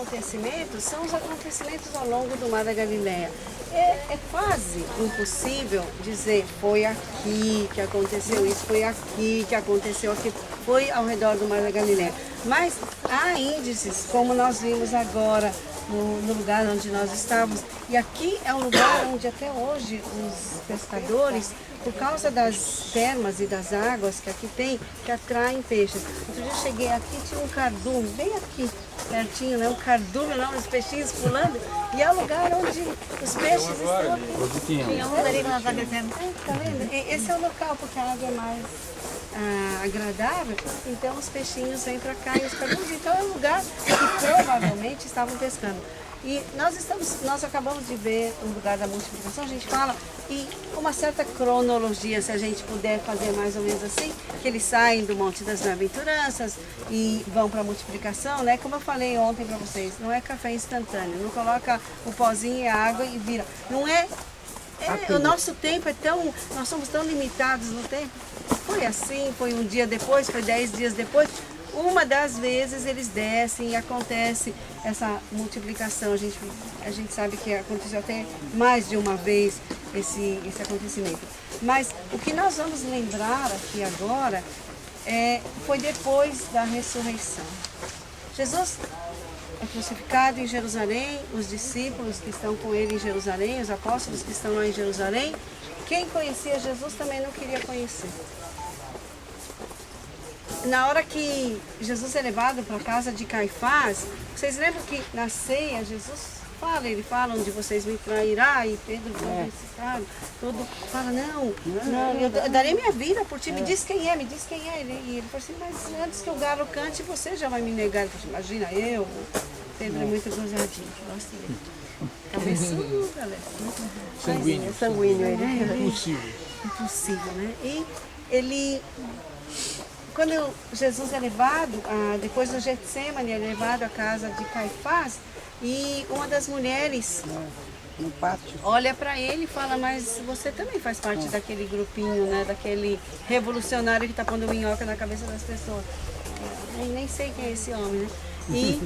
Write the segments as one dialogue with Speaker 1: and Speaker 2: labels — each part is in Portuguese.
Speaker 1: acontecimentos são os acontecimentos ao longo do Mar da Galileia. É quase impossível dizer foi aqui que aconteceu isso, foi aqui que aconteceu aquilo, foi ao redor do Mar da Galileia. Mas há índices, como nós vimos agora no lugar onde nós estávamos. E aqui é um lugar onde até hoje os pescadores, por causa das termas e das águas que aqui tem, que atraem peixes. Outro dia eu cheguei aqui, tinha um cardume, bem aqui, pertinho, né? Um cardume lá, uns peixinhos pulando. E é o lugar onde os peixes estão aqui. Tinha um ali que nós agradecemos. Tá vendo? Esse é o local, porque a água é mais agradável, então os peixinhos vêm para cá e os cardumes. Então é um lugar que provavelmente estavam pescando. E nós acabamos de ver o lugar da multiplicação, a gente fala, e uma certa cronologia, se a gente puder fazer mais ou menos assim, que eles saem do Monte das Bem-aventuranças e vão para a multiplicação, né? Como eu falei ontem para vocês, não é café instantâneo, não coloca o pozinho e a água e vira. Não é, o nosso tempo é tão, nós somos tão limitados no tempo. Foi assim, foi um dia depois, foi 10 dias depois. Uma das vezes eles descem e acontece essa multiplicação. A gente sabe que aconteceu até mais de uma vez esse acontecimento. Mas o que nós vamos lembrar aqui agora foi depois da ressurreição. Jesus é crucificado em Jerusalém, os discípulos que estão com ele em Jerusalém, os apóstolos que estão lá em Jerusalém. Quem conhecia Jesus também não queria conhecer. Na hora que Jesus é levado para a casa de Caifás, vocês lembram que na ceia Jesus ele fala onde vocês me trairá, e Pedro todo fala, não, eu darei minha vida por ti, me diz quem é. E ele falou assim, mas antes que o galo cante, você já vai me negar. Ele falou assim, imagina eu, Pedro é muito gozadinho, gosto dele. Cabeçudo, galera.
Speaker 2: Sanguíneo.
Speaker 1: Sanguíneo, ele é
Speaker 2: Impossível,
Speaker 1: né? E ele... Quando Jesus é levado, depois do Getsêmani, é levado à casa de Caifás, e uma das mulheres
Speaker 3: no pátio
Speaker 1: olha para ele e fala, mas você também faz parte daquele grupinho, né, daquele revolucionário que está pondo minhoca na cabeça das pessoas. Eu nem sei quem é esse homem, né? E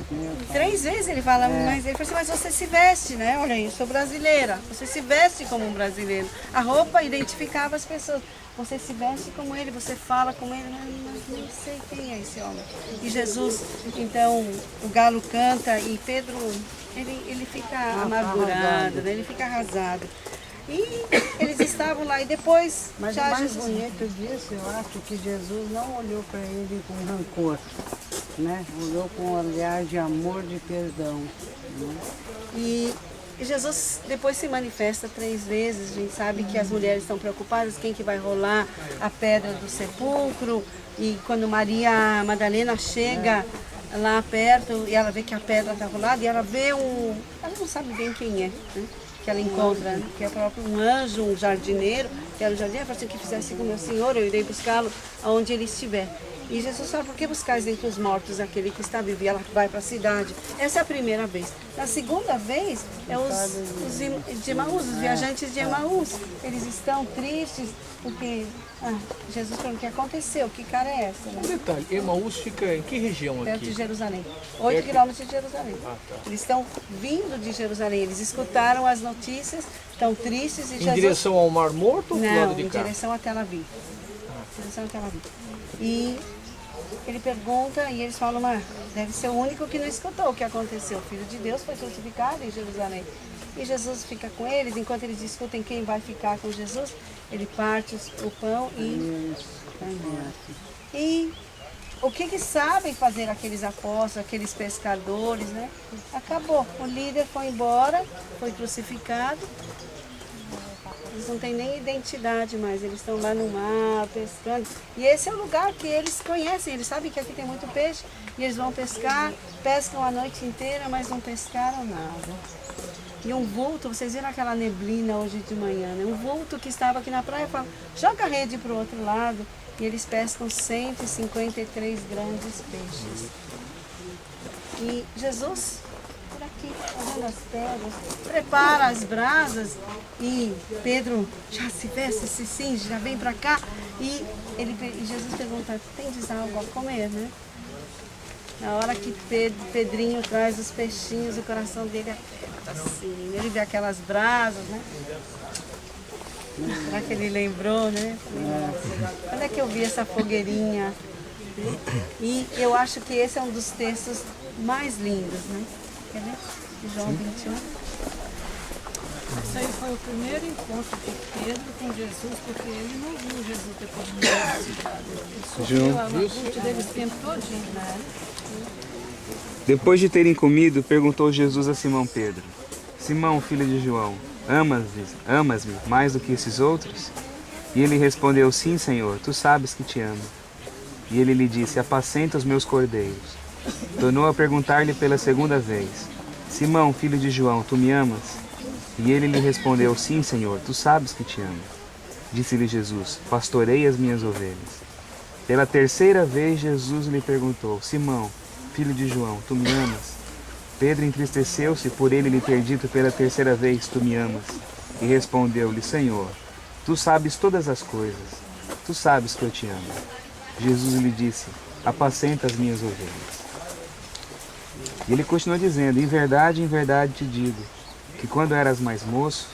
Speaker 1: 3 vezes ele fala, mas ele fala assim, mas você se veste, né? Olha aí, eu sou brasileira, você se veste como um brasileiro. A roupa identificava as pessoas. Você se veste como ele, você fala como ele, mas não sei quem é esse homem. E Jesus, então, o galo canta e Pedro, ele fica amargurado, né? Ele fica arrasado. E eles estavam lá e depois...
Speaker 3: Mas
Speaker 1: já
Speaker 3: o mais
Speaker 1: Jesus...
Speaker 3: bonito disso, eu acho que Jesus não olhou para ele com rancor, né? Olhou com um olhar de amor, de perdão. Né?
Speaker 1: E Jesus depois se manifesta 3 vezes, a gente sabe que as mulheres estão preocupadas, quem que vai rolar a pedra do sepulcro, e quando Maria Madalena chega lá perto e ela vê que a pedra está rolada, e ela vê ela não sabe bem quem é, né? Que ela encontra, né? Que é próprio um anjo, um jardineiro, que era o jardineiro, fala assim, que fizesse com o meu Senhor, eu irei buscá-lo aonde ele estiver. E Jesus fala, por que buscais entre os mortos aquele que está vivo? E ela vai para a cidade. Essa é a primeira vez. Na segunda vez, os de Emaús, os viajantes de Emaús. Eles estão tristes, porque Jesus falou, o que aconteceu? Que cara é essa? Né?
Speaker 2: Um detalhe, Emaús fica em que região aqui?
Speaker 1: Perto de Jerusalém. 8 quilômetros de Jerusalém.
Speaker 2: Tá.
Speaker 1: Eles estão vindo de Jerusalém. Eles escutaram as notícias, estão tristes. E
Speaker 2: em direção ao Mar Morto ou do lado de cá?
Speaker 1: Em direção a Tel Aviv. E ele pergunta e eles falam, mas deve ser o único que não escutou o que aconteceu. O Filho de Deus foi crucificado em Jerusalém. E Jesus fica com eles, enquanto eles discutem quem vai ficar com Jesus, ele parte o pão e o que sabem fazer aqueles apóstolos, aqueles pescadores, né? Acabou. O líder foi embora, foi crucificado. Eles não têm nem identidade mais, eles estão lá no mar, pescando. E esse é o lugar que eles conhecem, eles sabem que aqui tem muito peixe, e eles vão pescar, pescam a noite inteira, mas não pescaram nada. E um vulto, vocês viram aquela neblina hoje de manhã, né? Um vulto que estava aqui na praia, fala, joga a rede para o outro lado, e eles pescam 153 grandes peixes. E Jesus... aqui, fazendo as pedras, prepara as brasas e Pedro já se veste, se cinge, já vem para cá e Jesus pergunta, tendes algo a comer, né? Na hora que Pedrinho traz os peixinhos, o coração dele aperta assim. Ele vê aquelas brasas, né? Será que ele lembrou, né? Quando é que eu vi essa fogueirinha? E eu acho que esse é um dos textos mais lindos, né? Quer ver? João 21.
Speaker 4: Isso aí foi o primeiro encontro de Pedro com Jesus, porque ele não viu Jesus depois de ressuscitado. Ele sofreu a angústia dele esse tempo todinho, né?
Speaker 5: Depois de terem comido, perguntou Jesus a Simão Pedro: Simão, filho de João, amas-me mais do que esses outros? E ele respondeu: Sim, Senhor, tu sabes que te amo. E ele lhe disse: Apacenta os meus cordeiros. Tornou a perguntar-lhe pela segunda vez: Simão, filho de João, tu me amas? E ele lhe respondeu: Sim, Senhor, tu sabes que te amo. Disse-lhe Jesus: Pastorei as minhas ovelhas. Pela terceira vez Jesus lhe perguntou: Simão, filho de João, tu me amas? Pedro entristeceu-se por ele lhe ter dito pela terceira vez: Tu me amas? E respondeu-lhe: Senhor, tu sabes todas as coisas, tu sabes que eu te amo. Jesus lhe disse: Apacenta as minhas ovelhas. E ele continuou dizendo: em verdade te digo, que quando eras mais moço,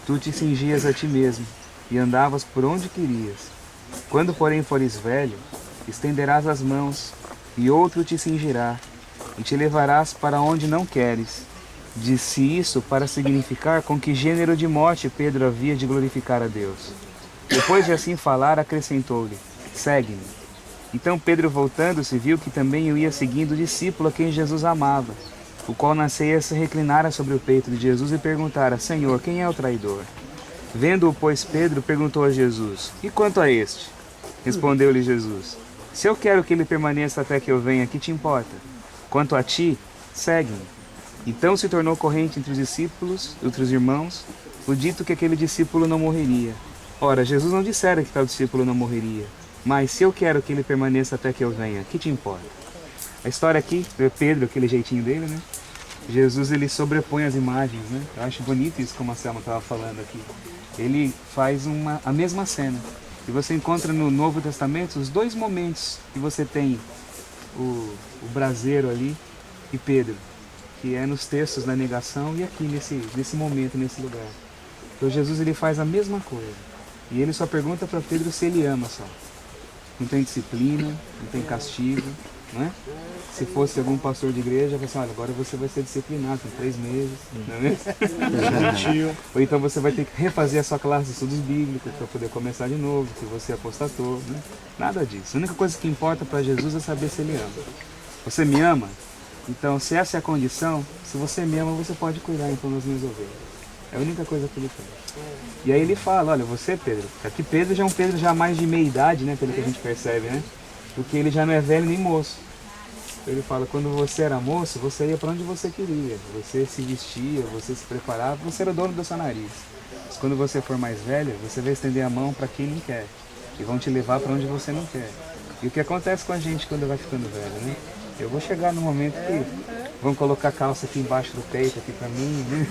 Speaker 5: tu te cingias a ti mesmo e andavas por onde querias. Quando, porém, fores velho, estenderás as mãos e outro te cingirá e te levarás para onde não queres. Disse isso para significar com que gênero de morte Pedro havia de glorificar a Deus. Depois de assim falar, acrescentou-lhe: Segue-me. Então Pedro, voltando-se, viu que também eu ia seguindo o discípulo a quem Jesus amava, o qual na ceia se reclinara sobre o peito de Jesus e perguntara: Senhor, quem é o traidor? Vendo-o, pois, Pedro perguntou a Jesus: E quanto a este? Respondeu-lhe Jesus: Se eu quero que ele permaneça até que eu venha, que te importa? Quanto a ti, segue-me. Então se tornou corrente entre os discípulos, entre os irmãos, o dito que aquele discípulo não morreria. Ora, Jesus não dissera que tal discípulo não morreria, mas se eu quero que ele permaneça até que eu venha, que te importa? A história aqui, Pedro, aquele jeitinho dele, né? Jesus, ele sobrepõe as imagens, né? Eu acho bonito isso, como a Selma estava falando aqui. Ele faz a mesma cena. E você encontra no Novo Testamento os dois momentos que você tem o braseiro ali e Pedro, que é nos textos da negação e aqui nesse momento, nesse lugar. Então Jesus, ele faz a mesma coisa. E ele só pergunta para Pedro se ele ama só. Não tem disciplina, não tem castigo, não é? Se fosse algum pastor de igreja, vai assim: olha, agora você vai ser disciplinado em 3 meses, não é mesmo? Ou então você vai ter que refazer a sua classe de estudos bíblicos para poder começar de novo, se você apostatou, né? Nada disso. A única coisa que importa para Jesus é saber se ele ama. Você me ama? Então, se essa é a condição, se você me ama, você pode cuidar então das minhas ovelhas. É a única coisa que ele tem. E aí ele fala: olha, você, Pedro, aqui Pedro já é um Pedro já mais de meia idade, né, pelo que a gente percebe, né? Porque ele já não é velho nem moço. Ele fala: quando você era moço, você ia para onde você queria, você se vestia, você se preparava, você era o dono do seu nariz. Mas quando você for mais velho, você vai estender a mão para quem não quer e vão te levar para onde você não quer. E o que acontece com a gente quando vai ficando velho, né? Eu vou chegar no momento que vão colocar a calça aqui embaixo do peito aqui para mim, né?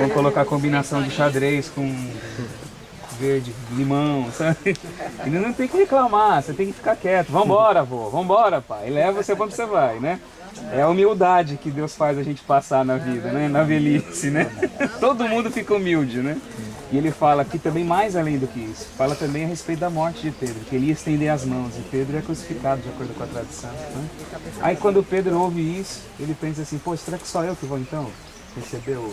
Speaker 5: Vão colocar a combinação de xadrez com verde, limão, sabe? E não tem que reclamar, você tem que ficar quieto. Vambora, avô, vambora, pai. Leva você pra onde você vai, né? É a humildade que Deus faz a gente passar na vida, né? Na velhice, né? Todo mundo fica humilde, né? E ele fala aqui também mais além do que isso. Fala também a respeito da morte de Pedro, que ele ia estender as mãos. E Pedro é crucificado, de acordo com a tradição, né? Aí quando Pedro ouve isso, ele pensa assim: pô, será que só eu que vou então receber o...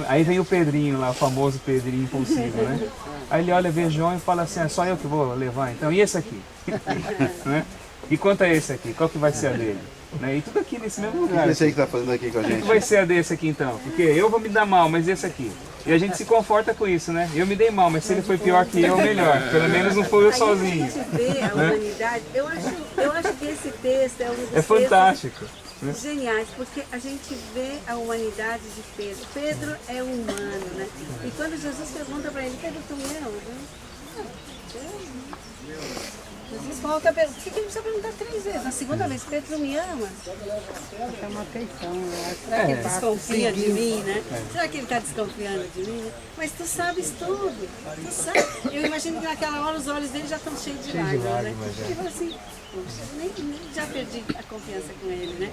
Speaker 5: Aí vem o Pedrinho lá, o famoso Pedrinho impulsivo, né? Aí ele olha, vê João e fala assim: é só eu que vou levar então, e esse aqui? Né? E quanto a esse aqui? Qual que vai ser a dele? Né? E tudo aqui nesse mesmo lugar.
Speaker 6: Esse aí que tá fazendo aqui com a gente?
Speaker 5: Qual que vai ser a desse aqui então? Porque eu vou me dar mal, mas esse aqui? E a gente se conforta com isso, né? Eu me dei mal, mas se ele foi pior que eu, melhor. Pelo menos não foi eu sozinho.
Speaker 1: A gente vê a humanidade. Eu acho que esse texto é um dos
Speaker 5: fantástico.
Speaker 1: Textos geniais, porque a gente vê a humanidade de Pedro. Pedro é humano, né? E quando Jesus pergunta para ele: Pedro, tu me amas? Jesus volta a perguntar. Por que ele precisa perguntar 3 vezes? Na segunda vez: Pedro, me ama?
Speaker 3: É uma atenção, eu acho.
Speaker 1: Será que ele desconfia de mim, né? Será que ele está desconfiando de mim? Né? Mas tu sabes tudo. Tu sabe. Eu imagino que naquela hora os olhos dele já estão cheios de lágrimas, né? Ele fala assim: poxa, já perdi a confiança com ele, né?